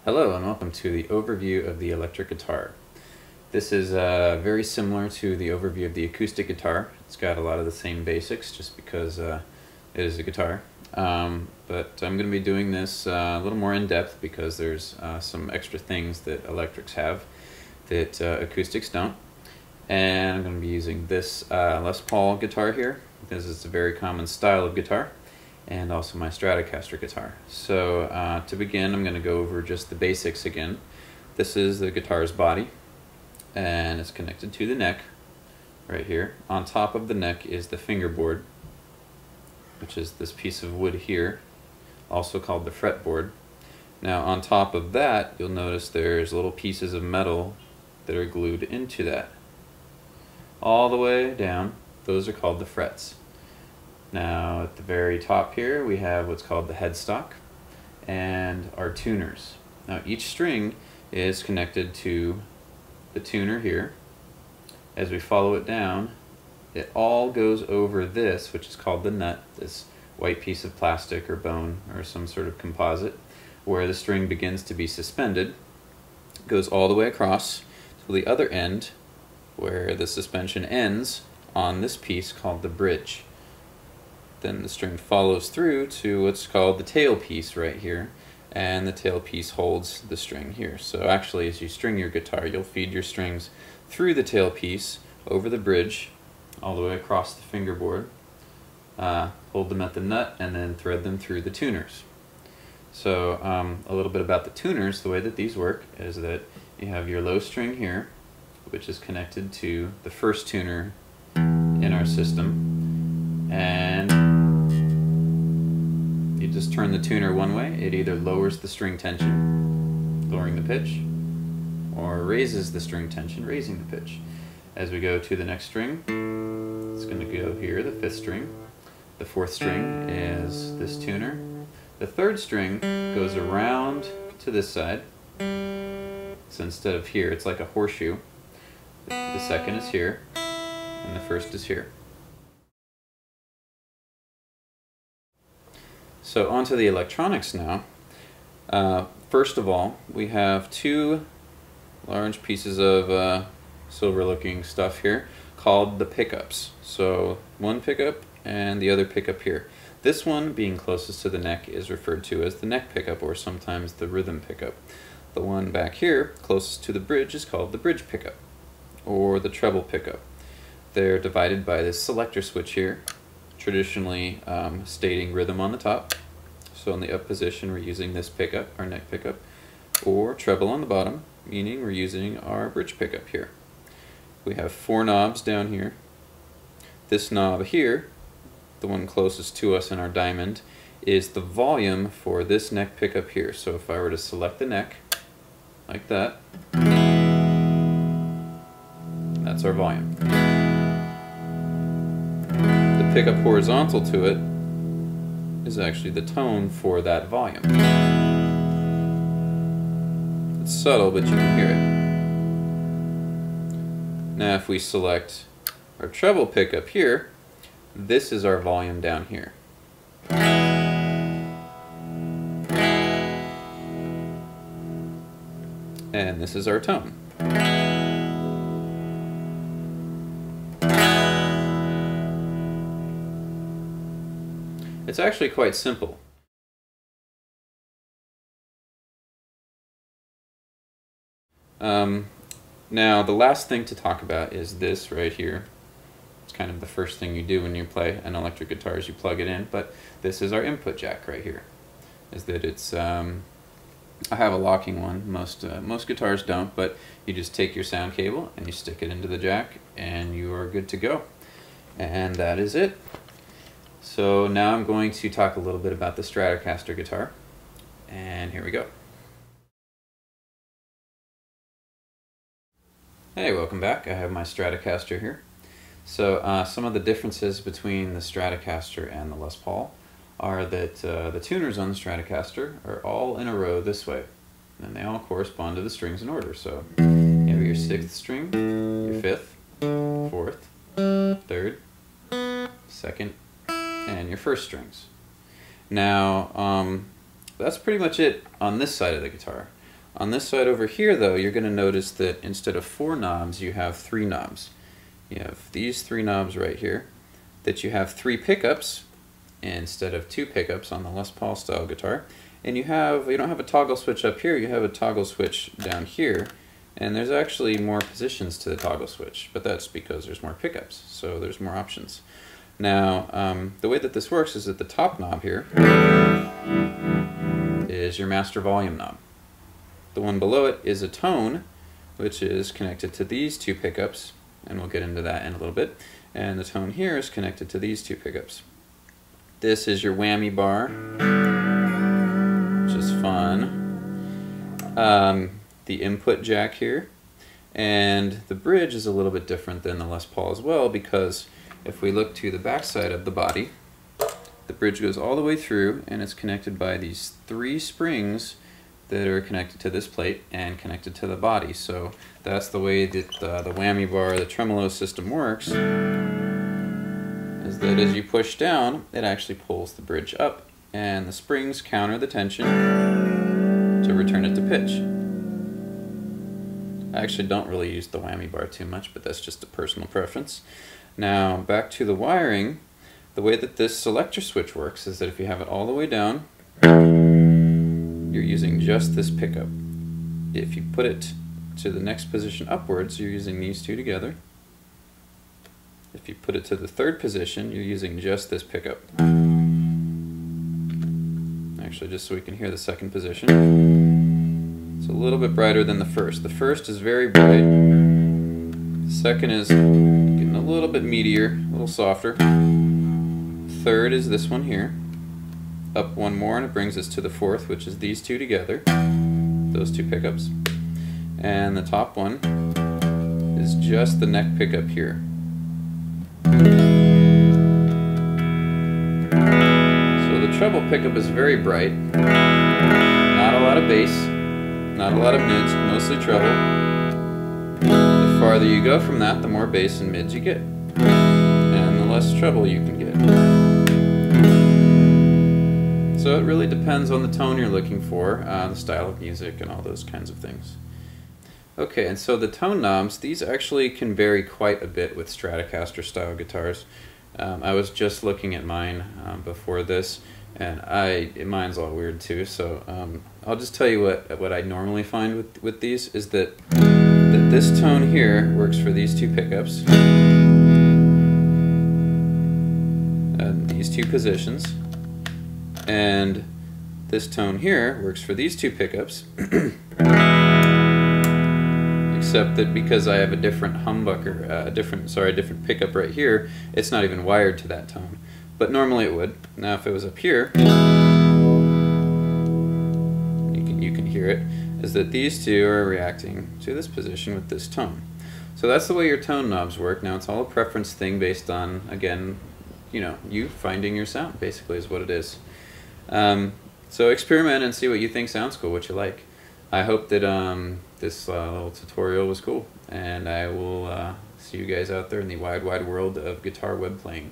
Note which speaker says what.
Speaker 1: Hello and welcome to the overview of the electric guitar. This is very similar to the overview of the acoustic guitar. It's got a lot of the same basics just because it is a guitar. But I'm going to be doing this a little more in depth because there's some extra things that electrics have that acoustics don't. And I'm going to be using this Les Paul guitar here. This is a very common style of guitar, and also my Stratocaster guitar. So to begin, I'm going to go over just the basics again. This is the guitar's body, and it's connected to the neck right here. On top of the neck is the fingerboard, which is this piece of wood here, also called the fretboard. Now on top of that, you'll notice there's little pieces of metal that are glued into that. All the way down, those are called the frets. Now at the very top here we have what's called the headstock and our tuners. Now each string is connected to the tuner here. As we follow it down, it all goes over this, which is called the nut, this white piece of plastic or bone or some sort of composite, where the string begins to be suspended. It goes all the way across to the other end where the suspension ends on this piece called the bridge. Then the string follows through to what's called the tail piece right here, and the tail piece holds the string here. So actually, as you string your guitar, you'll feed your strings through the tail piece, over the bridge, all the way across the fingerboard, hold them at the nut, and then thread them through the tuners. So a little bit about the tuners. The way that these work is that you have your low string here, which is connected to the first tuner in our system, and you just turn the tuner one way. It either lowers the string tension, lowering the pitch, or raises the string tension, raising the pitch. As we go to the next string, it's going to go here, the fifth string. The fourth string is this tuner. The third string goes around to this side. So instead of here, it's like a horseshoe. The second is here, and the first is here. So onto the electronics now. First of all, we have two large pieces of silver looking stuff here called the pickups. So one pickup and the other pickup here. This one, being closest to the neck, is referred to as the neck pickup, or sometimes the rhythm pickup. The one back here, closest to the bridge, is called the bridge pickup, or the treble pickup. They're divided by this selector switch here, traditionally stating rhythm on the top. So in the up position we're using this pickup, our neck pickup, or treble on the bottom, meaning we're using our bridge pickup here. We have four knobs down here. This knob here, the one closest to us in our diamond, is the volume for this neck pickup here. So if I were to select the neck, like that, that's our volume. The pickup horizontal to it is actually the tone for that volume. It's subtle, but you can hear it. Now if we select our treble pickup here, this is our volume down here. And this is our tone. It's actually quite simple. Now the last thing to talk about is this right here. It's kind of the first thing you do when you play an electric guitar is you plug it in, but this is our input jack right here. Is that it's I have a locking one. Most guitars don't, but you just take your sound cable and you stick it into the jack and you are good to go. And that is it. So now I'm going to talk a little bit about the Stratocaster guitar, and here we go. Hey, welcome back. I have my Stratocaster here. So some of the differences between the Stratocaster and the Les Paul are that the tuners on the Stratocaster are all in a row this way, and they all correspond to the strings in order. So you have your sixth string, your fifth, fourth, third, second, and your first strings. Now, that's pretty much it on this side of the guitar. On this side over here though, you're going to notice that instead of 4 knobs, you have 3 knobs. You have these 3 knobs right here, that you have 3 pickups instead of 2 pickups on the Les Paul style guitar. And you don't have a toggle switch up here, you have a toggle switch down here. And there's actually more positions to the toggle switch, but that's because there's more pickups, so there's more options. Now, the way that this works is that the top knob here is your master volume knob. The one below it is a tone, which is connected to these 2 pickups, and we'll get into that in a little bit. And the tone here is connected to these 2 pickups. This is your whammy bar, which is fun. The input jack here, and the bridge is a little bit different than the Les Paul as well, because if we look to the back side of the body, the bridge goes all the way through and it's connected by these 3 springs that are connected to this plate and connected to the body. So that's the way that the whammy bar, the tremolo system works, is that as you push down, it actually pulls the bridge up, and the springs counter the tension to return it to pitch. I actually don't really use the whammy bar too much, but that's just a personal preference. Now back to the wiring, the way that this selector switch works is that if you have it all the way down, you're using just this pickup. If you put it to the next position upwards, you're using these 2 together. If you put it to the 3rd position, you're using just this pickup. Actually, just so we can hear the 2nd position. It's a little bit brighter than the 1st. The 1st is very bright. The 2nd is getting a little bit meatier, a little softer. 3rd is this one here. Up 1 more and it brings us to the 4th, which is these 2 together. Those 2 pickups. And the top one is just the neck pickup here. So the treble pickup is very bright. Not a lot of bass. Not a lot of mids, mostly treble. The farther you go from that, the more bass and mids you get. And the less treble you can get. So it really depends on the tone you're looking for, the style of music, and all those kinds of things. Okay, and so the tone knobs, these actually can vary quite a bit with Stratocaster style guitars. I was just looking at mine before this, and mine's all weird too, so I'll just tell you what I normally find with these is that this tone here works for these 2 pickups, these 2 positions, and this tone here works for these 2 pickups, except that because I have a different humbucker, different pickup right here, it's not even wired to that tone. But normally it would. Now if it was up here, you can hear it, is that these 2 are reacting to this position with this tone. So that's the way your tone knobs work. Now it's all a preference thing based on, again, you finding your sound, basically is what it is. So experiment and see what you think sounds cool, what you like. I hope that this little tutorial was cool, and I will see you guys out there in the wide, wide world of guitar web playing.